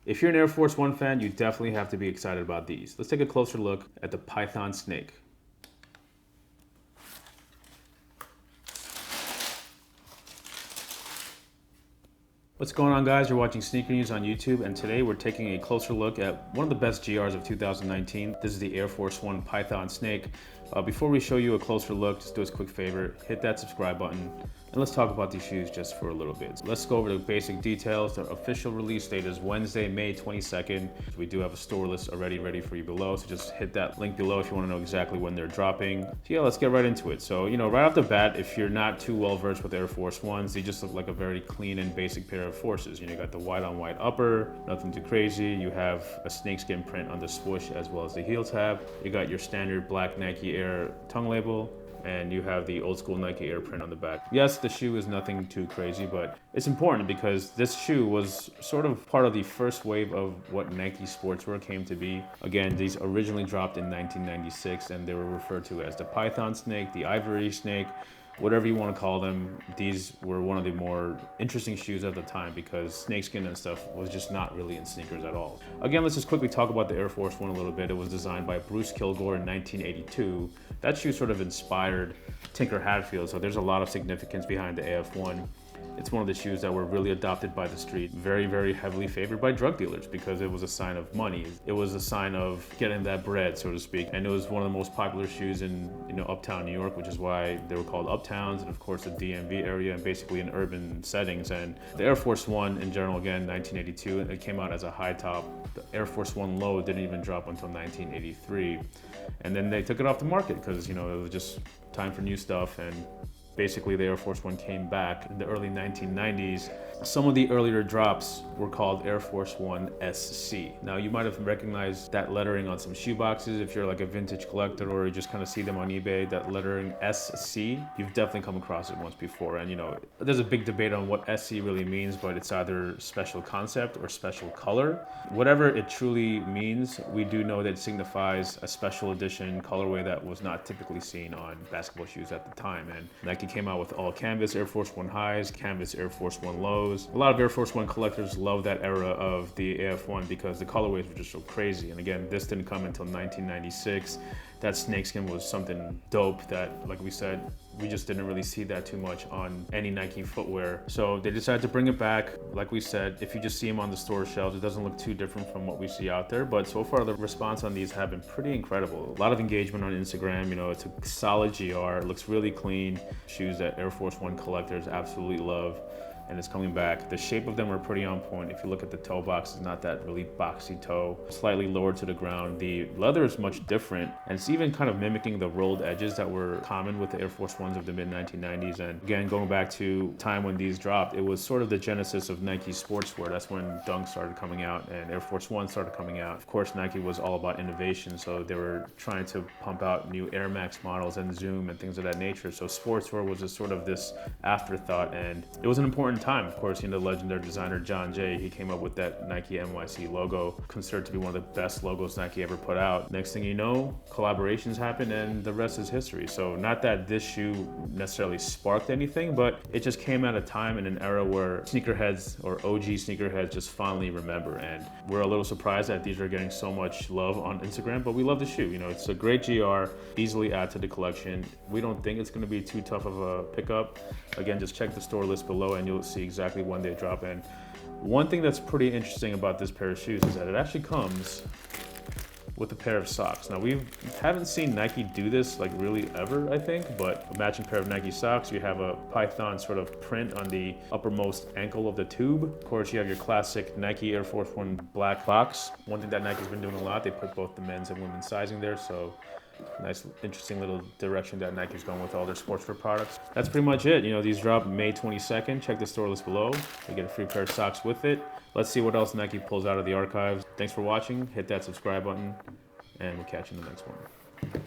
If you're an Air Force One fan, you definitely have to be excited about these. Let's take a closer look at the Python Snake. What's going on, guys? You're watching Sneaker News on YouTube, and today we're taking a closer look at one of the best GRs of 2019. This is the Air Force One Python Snake. Before we show you a closer look, just do us a quick favor, hit that subscribe button, and let's talk about these shoes just for a little bit. So let's go over the basic details. The official release date is Wednesday, May 22nd. We do have a store list already ready for you below, so just hit that link below if you want to know exactly when they're dropping. So yeah, let's get right into it. So, right off the bat, if you're not too well versed with Air Force Ones, they just look like a very clean and basic pair of forces. You got the white on white upper, nothing too crazy. You have a snakeskin print on the swoosh as well as the heel tab. You got your standard black Nike Air tongue label, and you have the old school Nike Air print on the back. Yes, the shoe is nothing too crazy, but it's important because this shoe was sort of part of the first wave of what Nike sportswear came to be. Again, these originally dropped in 1996, and they were referred to as the Python Snake, the Ivory Snake, whatever you want to call them. These were one of the more interesting shoes at the time because snakeskin and stuff was just not really in sneakers at all. Again, let's just quickly talk about the Air Force One a little bit. It was designed by Bruce Kilgore in 1982. That shoe sort of inspired Tinker Hatfield, so there's a lot of significance behind the AF1. It's one of the shoes that were really adopted by the street, very, very heavily favored by drug dealers because it was a sign of money. It was a sign of getting that bread, so to speak. And it was one of the most popular shoes in, uptown New York, which is why they were called uptowns, and of course the DMV area, and basically in urban settings. And the Air Force One in general, again, 1982, it came out as a high top. The Air Force One low didn't even drop until 1983. And then they took it off the market because, it was just time for new stuff. And basically, the Air Force One came back in the early 1990s. Some of the earlier drops were called Air Force One SC. Now, you might have recognized that lettering on some shoe boxes if you're like a vintage collector, or you just kind of see them on eBay, that lettering SC. You've definitely come across it once before. And there's a big debate on what SC really means, but it's either special concept or special color. Whatever it truly means, we do know that it signifies a special edition colorway that was not typically seen on basketball shoes at the time. And Nike came out with all canvas Air Force One highs, canvas Air Force One lows. A lot of Air Force One collectors love that era of the AF1 because the colorways were just so crazy. And again, this didn't come until 1996. That snakeskin was something dope that, like we said, we just didn't really see that too much on any Nike footwear. So they decided to bring it back. Like we said, if you just see them on the store shelves, it doesn't look too different from what we see out there. But so far, the response on these have been pretty incredible. A lot of engagement on Instagram. It's a solid GR. It looks really clean. Shoes that Air Force One collectors absolutely love. And it's coming back. The shape of them are pretty on point. If you look at the toe box, it's not that really boxy toe, slightly lower to the ground. The leather is much different, and it's even kind of mimicking the rolled edges that were common with the Air Force Ones of the mid-1990s. And again, going back to time when these dropped, it was sort of the genesis of Nike sportswear. That's when Dunk started coming out and Air Force One started coming out. Of course, Nike was all about innovation, so they were trying to pump out new Air Max models and Zoom and things of that nature. So sportswear was just sort of this afterthought, and it was an important time. Of course, the legendary designer John Jay, he came up with that Nike NYC logo, considered to be one of the best logos Nike ever put out. Next thing you know, collaborations happened and the rest is history. So not that this shoe necessarily sparked anything, but it just came at a time in an era where sneakerheads or OG sneakerheads just fondly remember. And we're a little surprised that these are getting so much love on Instagram, but we love the shoe. It's a great GR, easily add to the collection. We don't think it's going to be too tough of a pickup. Again, just check the store list below and you'll see exactly when they drop in. One thing that's pretty interesting about this pair of shoes is that it actually comes with a pair of socks. Now, we haven't seen Nike do this like really ever, I think, but a matching pair of Nike socks. You have a Python sort of print on the uppermost ankle of the tube. Of course, you have your classic Nike Air Force One black box. One thing that Nike's been doing a lot, they put both the men's and women's sizing there, so nice, interesting little direction that Nike's going with all their sportswear products. That's pretty much it. These drop May 22nd. Check the store list below. You get a free pair of socks with it. Let's see what else Nike pulls out of the archives. Thanks for watching. Hit that subscribe button, and we'll catch you in the next one.